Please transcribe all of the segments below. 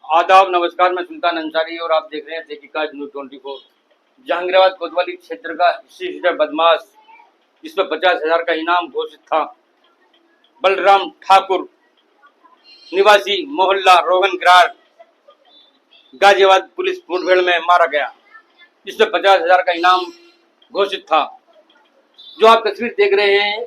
आदाब, नमस्कार। मैं सुल्तान अंसारी और आप देख रहे हैं तहकीकात न्यूज़ 24। जहांगीराबाद कोतवाली क्षेत्र का हिस्ट्री बदमाश जिसमें 50,000 का इनाम घोषित था, बलराम ठाकुर निवासी मोहल्ला रोगनग्रार गाजियाबाद पुलिस मुठभेड़ में मारा गया, जिसमें 50,000 का इनाम घोषित था। जो आप तस्वीर देख रहे हैं,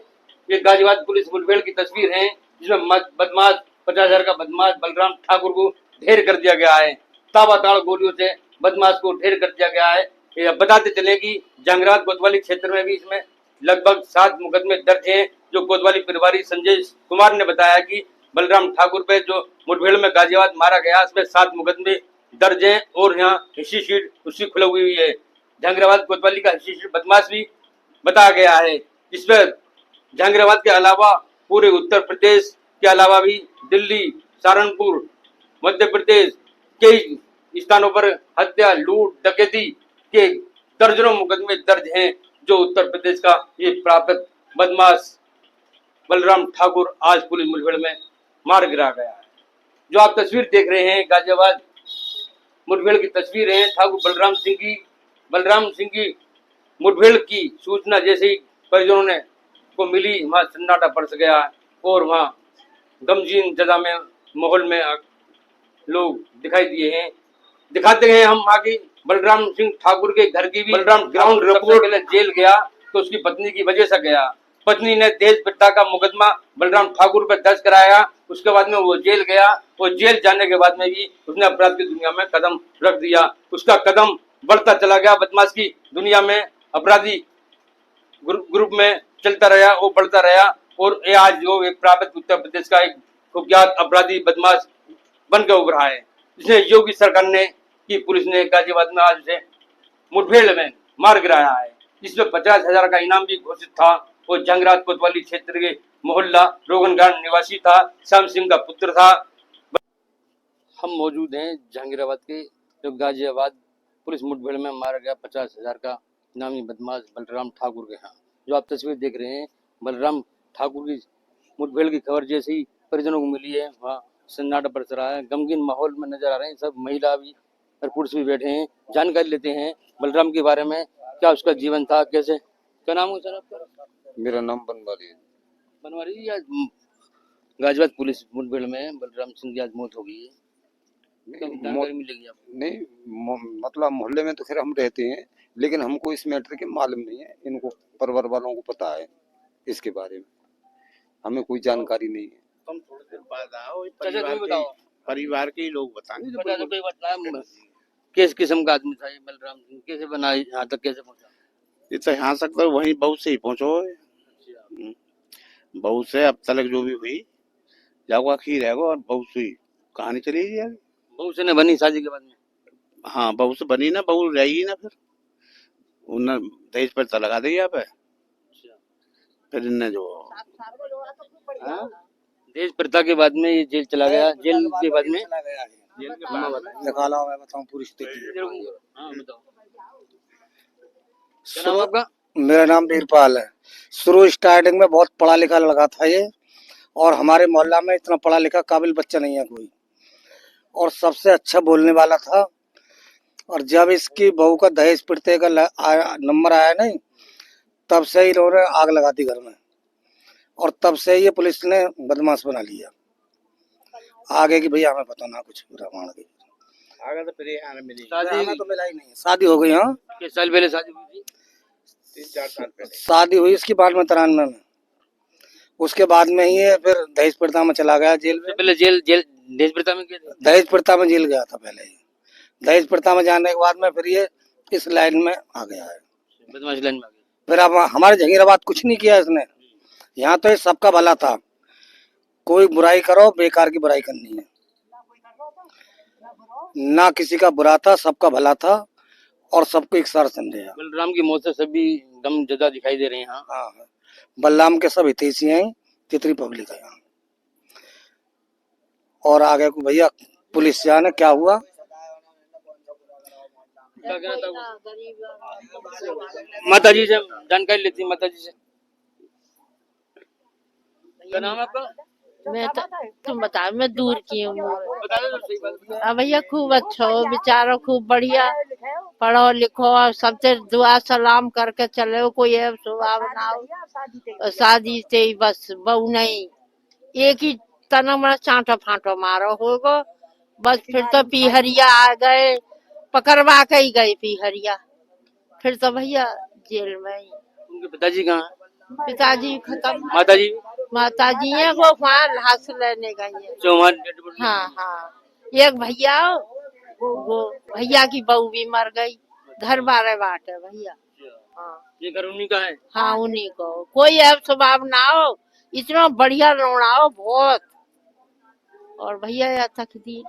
ये गाजियाबाद पुलिस मुठभेड़ की तस्वीर है, जिसमें बदमाश 50,000 का बदमाश बलराम ठाकुर को ढेर कर दिया गया है। ताबड़तोड़ गोलियों से बदमाश को ढेर कर दिया गया है। ये बताते चले कि जहांगीराबाद कोतवाली क्षेत्र में भी इसमें लगभग 7 मुकदमे दर्ज हैं। जो कोतवाली प्रभारी संजय कुमार ने बताया कि बलराम ठाकुर पे जो मुठभेड़ में गाजियाबाद मारा गया, इसमें 7 मुकदमे दर्ज हैं और यहाँ हिस्ट्री शीट उसकी खुली हुई है। जहांगीराबाद कोतवाली का हिस्ट्री शीट बदमाश भी बताया गया है। इसमें जहांगीराबाद के अलावा पूरे उत्तर प्रदेश के अलावा भी दिल्ली, सहारनपुर, मध्य प्रदेश कई स्थानों पर हत्या, लूट, डकैती के दर्जनों मुकदमे दर्ज हैं। जो उत्तर प्रदेश का ये प्राप्त बदमाश बलराम ठाकुर आज पुलिस मुठभेड़ में मार गिरा गया है। जो आप तस्वीर देख रहे हैं, गाजियाबाद मुठभेड़ की तस्वीर है। ठाकुर बलराम सिंह की मुठभेड़ की सूचना जैसे ही परिजनों ने को मिली, वहां सन्नाटा पड़ गया और वहां गमगीन जगह में माहौल में लोग दिखाई दिए हैं। दिखाते हैं हम आगे बलराम सिंह ठाकुर के घर की भी। बलराम ग्राउंड रिपोर्ट पहले जेल गया तो उसकी पत्नी की वजह से गया। पत्नी ने देश पिता का मुकदमा बलराम ठाकुर पर दर्ज कराया। उसके बाद में वो जेल गया और जेल जाने के बाद में भी उसने अपराध की दुनिया में कदम रख दिया। उसका कदम बढ़ता चला गया, बदमाश की दुनिया में अपराधी ग्रुप में चलता रहा, वो बढ़ता रहा और ये आज जो एक प्राप्त उत्तर प्रदेश का एक कुख्यात अपराधी बदमाश बनकर उभरा है, जिसे योगी सरकार ने की पुलिस ने गाजियाबाद में आज से मुठभेड़ में मार गिराया है। इसमें 50,000 का इनाम भी घोषित था और जहांगीराबाद कोतवाली क्षेत्र के मोहल्ला रोगनगार निवासी था, श्याम सिंह का पुत्र था। हम मौजूद हैं जहांगीराबाद के जो गाजियाबाद पुलिस मुठभेड़ में मारा गया 50,000 का इनामी बदमाश बलराम ठाकुर के यहाँ। जो आप तस्वीर देख रहे हैं, बलराम ठाकुर की मुठभेड़ की खबर जैसे ही परिजनों को मिली है, वहाँ सन्नाटा बरस रहा है। गमगीन माहौल में नजर आ रहे हैं, सब महिला भी और पुरुष भी बैठे हैं। जानकारी लेते हैं बलराम के बारे में, क्या उसका जीवन था, कैसे। क्या नाम है सर आपका? मेरा नाम बनवारी है। बनवारी जी, आज गाजियाबाद पुलिस मुठभेड़ में बलराम सिंह की आज मौत हो गई है, जानकारी मिलेगी आपको? नहीं, मतलब मोहल्ले में तो खैर हम रहते हैं, लेकिन हमको इस मैटर के मालूम नहीं है। इनको परिवार वालों को पता है इसके बारे में, हमें कोई जानकारी नहीं है। तुम थोड़ी देर बाद आओ, परिवार के ही लोग बताएंगे। किस किस्म का आदमी था ये बलराम सिंह, कैसे बना यहाँ तक, कैसे पहुंचा? ये तो यहाँ तक तो वही बहू से ही पहुंचो। बहू से अब तलक जो भी हुई जाओगा खीर है और बहू से ही कहानी चली गई। बहू से ने बनी शादी के बाद में? हाँ, बहू से बनी ना, बहू रहेगी ना, फिर उन्हें दहेज पर लगा दी यहाँ पे। फिर इनने जो दहेज प्रथा के बाद में ये जेल चला गया। जेल के बाद में निकाला हुआ है, बताऊं पूरी स्थिति। क्या नाम आपका? मेरा नाम वीरपाल है। शुरू स्टार्टिंग में बहुत पढ़ा लिखा लड़का था ये, और हमारे मोहल्ला में इतना पढ़ा लिखा काबिल बच्चा नहीं है कोई, और सबसे अच्छा बोलने वाला था। और जब इसकी बहू का दहेज पिटते का नंबर आया नहीं, तब से ही इन्होंने आग लगा दी घर में, और तब से ये पुलिस ने बदमाश बना लिया। आगे की भैया हमें पता ना कुछ रामायण की। आगे तो फिर शादी तो मिला ही नहीं। शादी हो गई। हाँ, किस साल पहले शादी हुई थी? 3-4 साल पहले शादी हुई इसकी बाद में 93 में। उसके बाद में ही ये फिर दहेज प्रथा में चला गया जेल में। पहले जेल दहेज प्रथा में गए थे? दहेज प्रथा में जेल गया था पहले ही। दहेज प्रथा में जाने के बाद में फिर ये इस लाइन में आ गया है, बदमाश लाइन में आ गया। फिर अब हमारे जहांगीराबाद कुछ नहीं किया इसने। यहाँ तो ये सबका भला था, कोई बुराई करो, बेकार की बुराई करनी है ना, किसी का बुरा था, सबका भला था और सबको एक साथ समझेगा। बलराम की मौत से सभी गम जदा दिखाई दे रहे हैं। हाँ, बलराम के सब हितैषी हैं, जितनी पब्लिक है यहाँ। और आगे को भैया पुलिस जाने क्या हुआ। माता जी से जानकारी लेती, माता जी से। क्या नाम है आपका? मैं तो तुम बताओ, मैं दूर की हूँ। बता दो तो सही बात। अब भैया खूब अच्छा हो, बेचारो खूब बढ़िया पढ़ो लिखो और सबसे दुआ सलाम करके चले, कोई ऐब स्वभाव ना हो। शादी से ही बस बहू नहीं, एक ही तना में चांटो फांटो मारो होगो, बस फिर तो पीहरिया आ गए, पकड़वा के ही गए पीहरिया, फिर तो भैया जेल में ही। उनके पिताजी कहाँ हैं? पिताजी खत्म, माताजी माता जी है वो वहाँ लाश लेने गई है। जो हमारे डेड बॉडी हाँ हाँ, एक भैया वो भैया की बहू भी मर गई, घर बारे बाट है भैया। हाँ ये घर उन्हीं का है। हाँ, उन्हीं को, कोई ऐब स्वभाव ना हो, इतना बढ़िया रोना हो बहुत, और भैया या तकदीर।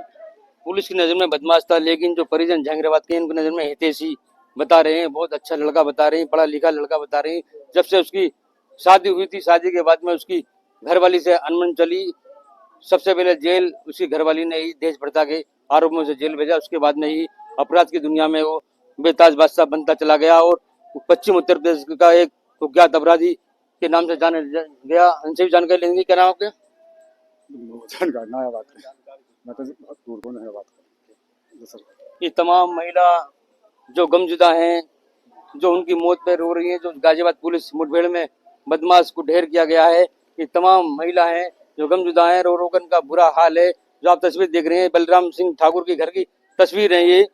पुलिस की नजर में बदमाश था, लेकिन जो परिजन जहांगीराबाद के इनकी नजर में हितैषी बता रहे हैं, बहुत अच्छा लड़का बता रहे हैं, पढ़ा लिखा लड़का बता रहे हैं। जब से उसकी शादी हुई थी, शादी के बाद में उसकी घरवाली से अनबन चली। सबसे पहले जेल उसकी घरवाली ने ही देश भ्रष्टा के आरोप में उसे जेल भेजा, उसके बाद में ही अपराध की दुनिया में वो बेताज बादशाह बनता चला गया और पश्चिम उत्तर प्रदेश का एक कुख्यात अपराधी के नाम से जाना गया। उनसे भी जानकारी लेंगे। क्या नाम आपका? मैं तो बहुत दूर को नहीं बात कर। ये तमाम महिला जो गमजुदा हैं, जो उनकी मौत पे रो रही हैं, जो गाजियाबाद पुलिस मुठभेड़ में बदमाश को ढेर किया गया है, ये तमाम महिला हैं जो गमजुदा हैं, रो रो कर उनका बुरा हाल है। जो आप तस्वीर देख रहे हैं, बलराम सिंह ठाकुर के घर की तस्वीर है ये।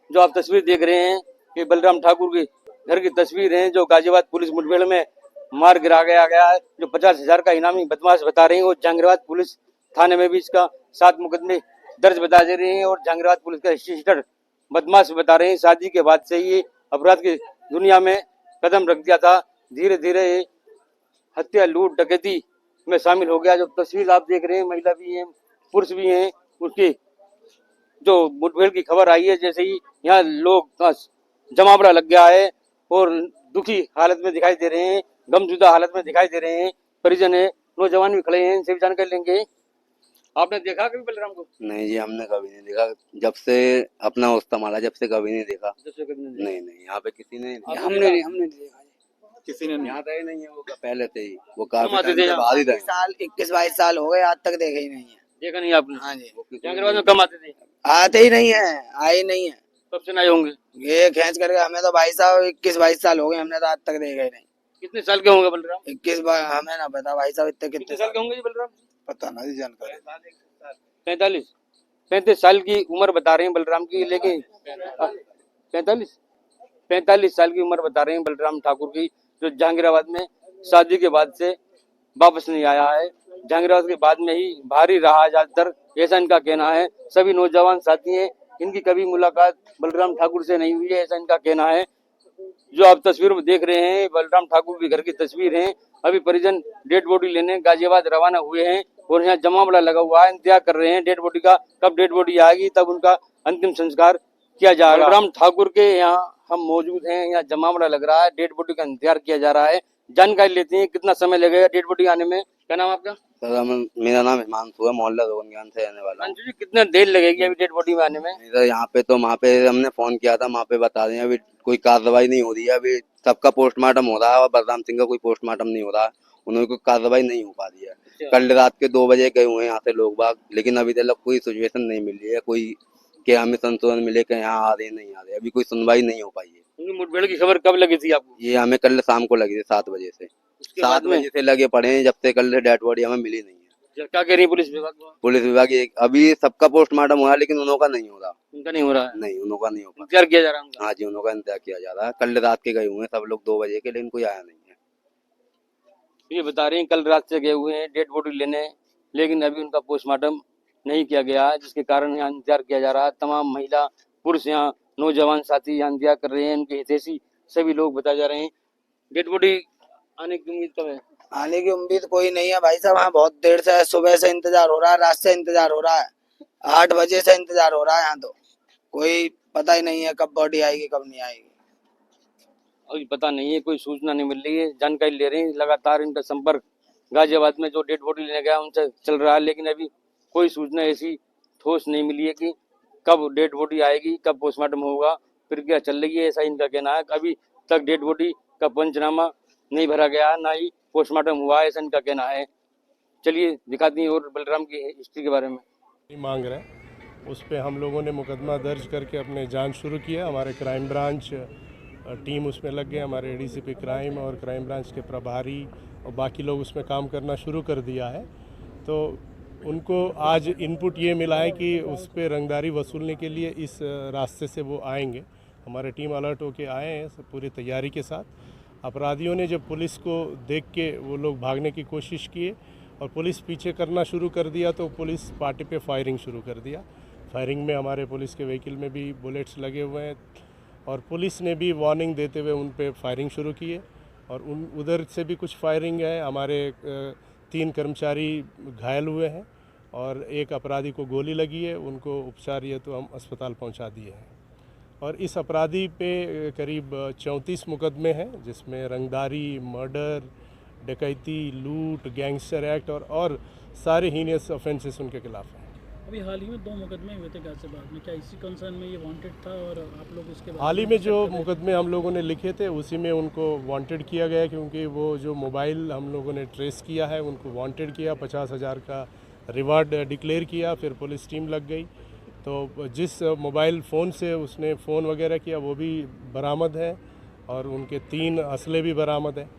जो आप तस्वीर देख रहे हैं, ये बलराम ठाकुर के घर की तस्वीर है, जो गाजियाबाद पुलिस मुठभेड़ में मार गिरा गया है। जो 50,000 का इनामी बदमाश बता रहे हैं, वो जहांगीराबाद पुलिस थाने में भी इसका 7 मुकदमे दर्ज बता दे रहे हैं और जहांगीराबाद पुलिस का रजिस्टर बदमाश बता रहे हैं। शादी के बाद से ये अपराध की दुनिया में कदम रख दिया था, धीरे धीरे ये हत्या लूट डकैती में शामिल हो गया। जो तस्वीर आप देख रहे हैं, महिला भी हैं, पुरुष भी हैं, उसकी जो मुठभेड़ की खबर आई है, जैसे ही यहाँ लोग का जमावड़ा लग गया है और दुखी हालत में दिखाई दे रहे हैं, गमजुदा हालत में दिखाई दे रहे हैं। परिजन है, नौजवान भी खड़े हैं, इनसे भी जानकारी लेंगे। आपने देखा कभी बलराम को? नहीं जी, हमने कभी नहीं देखा। जब से अपना होश संभाला जब से कभी नहीं देखा। जैसे कभी नहीं देखा। नहीं नहीं, यहाँ पे किसी ने हमने हमने देखा किसी ने नहीं। यहाँ रहे नहीं है वो पहले से ही, वो हम काफी आते टाइम थे से यहाँ। बाहर ही रहे। साल 21-22 साल हो गए, आज तक देखे ही नहीं है। देखा नहीं आपने? हाँ जी, जहांगीराबाद में कम आते थे, आते ही नहीं है, आए ही नहीं है। कब से नए होंगे? ये खींच करके हमें तो भाई साहब 21-22 साल हो गए, हमने तो आज तक देखा ही नहीं। कितने साल के होंगे बलराम? 21 बार हमें ना पता भाई साहब, इतने कितने कितने साल के होंगे जी बलराम? पता नहीं जानकारी। 35 साल की उम्र बता रहे हैं बलराम की, लेकिन 45 साल की उम्र बता रहे हैं बलराम ठाकुर की, जो जहांगीराबाद में शादी के बाद से वापस नहीं आया है। जहांगीराबाद के बाद में ही भारी रहा ज्यादातर, ऐसा इनका कहना है। सभी नौजवान साथी हैं, इनकी कभी मुलाकात बलराम ठाकुर से नहीं हुई है, ऐसा इनका कहना है। जो आप तस्वीर में देख रहे हैं, बलराम ठाकुर के घर की तस्वीर है। अभी परिजन डेड बॉडी लेने गाजियाबाद रवाना हुए हैं और यहाँ जमावड़ा लगा हुआ है, इंतजार कर रहे हैं डेड बॉडी का। कब डेड बॉडी आएगी तब उनका अंतिम संस्कार किया जाएगा। बलराम ठाकुर के यहाँ हम मौजूद हैं, यहाँ जमावड़ा लग रहा है, डेड बॉडी का इंतजार किया जा रहा है। जानकारी लेते हैं कितना समय लगेगा डेड बॉडी आने में। क्या नाम आपका? मेरा नाम हिमांशु है, मोहल्ला रोहनगान से रहने वाला हूँ। अंशु जी, कितना देर लगेगी अभी डेड बॉडी में आने में? इधर यहाँ पे तो वहाँ पे हमने फोन किया था, वहाँ पे बता रहे हैं अभी कोई कार्रवाई नहीं हो रही है। अभी सबका पोस्टमार्टम हो रहा है और बलराम सिंह का कोई पोस्टमार्टम नहीं हो रहा है, उन्होंने कोई कार्रवाई नहीं हो पा रही है। कल रात के 2 बजे गए हुए हैं यहाँ से लोग बाग, लेकिन अभी तक कोई सिचुएशन नहीं मिली है, कोई कि हमें संशोधन मिले कि यहाँ आ रहे नहीं आ रहे, अभी कोई सुनवाई नहीं हो पाई है। उनकी मुठभेड़ की खबर कब लगी थी आपको? ये हमें कल शाम को लगी थी 7 बजे से। उसके बाद 7 में बजे से लगे पड़े हैं, जब से कल डेड बॉडी हमें मिली नहीं है। क्या कह रही है पुलिस विभाग? पुलिस विभाग अभी सबका पोस्टमार्टम हुआ, लेकिन उन्हों का नहीं हो रहा। उनका नहीं हो रहा है, नहीं, उन्हों का नहीं हो पा इंतजार किया जा रहा है उनका। हाँ जी, उन्हों का इंतजार किया जा रहा है। कल रात के गए हुए हैं सब लोग 2 बजे के, लेकिन कोई आया नहीं है। ये बता रहे हैं कल रात से गए हुए हैं डेड बॉडी लेने, लेकिन अभी उनका पोस्टमार्टम नहीं किया गया है, जिसके कारण यहाँ इंतजार किया जा रहा है। तमाम महिला पुरुष यहाँ नौजवान साथी यहाँ इंतजार कर रहे हैं, उनके हितैषी सभी लोग बताए जा रहे हैं। डेड बॉडी आने की उम्मीद कब है? आने की उम्मीद कोई नहीं है भाई साहब, वहाँ बहुत देर से, सुबह से इंतजार हो रहा है, रात से इंतजार हो रहा है, 8 बजे से इंतजार हो रहा है। यहाँ तो कोई पता ही नहीं है कब बॉडी आएगी कब नहीं आएगी। अभी पता नहीं है, कोई सूचना नहीं मिल रही है, जानकारी ले रहे हैं। लगातार इनका संपर्क गाजियाबाद में जो डेड बॉडी लेने गया उनसे चल रहा है, लेकिन अभी कोई सूचना ऐसी ठोस नहीं मिली है कि कब डेड बॉडी आएगी, कब पोस्टमार्टम होगा, प्रक्रिया चल रही है, ऐसा इनका कहना है। अभी तक डेड बॉडी का पंचनामा नहीं भरा गया, ना ही पोस्टमार्टम हुआ है, ऐसा इनका कहना है। चलिए दिखाती हैं और बलराम की हिस्ट्री के बारे में। मांग रहे हैं, उस पर हम लोगों ने मुकदमा दर्ज करके अपने जांच शुरू किया। हमारे क्राइम ब्रांच टीम उसमें लग गए, हमारे एडीसीपी क्राइम और क्राइम ब्रांच के प्रभारी और बाकी लोग उसमें काम करना शुरू कर दिया है। तो उनको आज इनपुट ये मिला है कि उस पर रंगदारी वसूलने के लिए इस रास्ते से वो आएंगे। हमारे टीम अलर्ट होके आए हैं पूरी तैयारी के साथ। अपराधियों ने जब पुलिस को देख के वो लोग भागने की कोशिश किए और पुलिस पीछे करना शुरू कर दिया तो पुलिस पार्टी पे फायरिंग शुरू कर दिया। फायरिंग में हमारे पुलिस के व्हीकल में भी बुलेट्स लगे हुए हैं और पुलिस ने भी वार्निंग देते हुए उन पे फायरिंग शुरू किए और उधर से भी कुछ फायरिंग है। हमारे 3 कर्मचारी घायल हुए हैं और एक अपराधी को गोली लगी है, उनको उपचार ये तो हम अस्पताल पहुंचा दिए हैं। और इस अपराधी पे करीब 34 मुकदमे हैं, जिसमें रंगदारी, मर्डर, डकैती, लूट, गैंगस्टर एक्ट और सारे हीनियस ऑफेंसेस उनके खिलाफ हैं। अभी हाल ही में 2 मुकदमे हुए थे गाजियाबाद में, क्या इसी कंसर्न में ये वांटेड था और आप लोग इसके हाल ही में जो मुकदमे हम लोगों ने लिखे थे उसी में उनको वांटेड किया गया, क्योंकि वो जो मोबाइल हम लोगों ने ट्रेस किया है उनको वांटेड किया, 50,000 का रिवार्ड डिक्लेयर किया, फिर पुलिस टीम लग गई। तो जिस मोबाइल फ़ोन से उसने फ़ोन वगैरह किया वो भी बरामद है और उनके 3 असले भी बरामद हैं।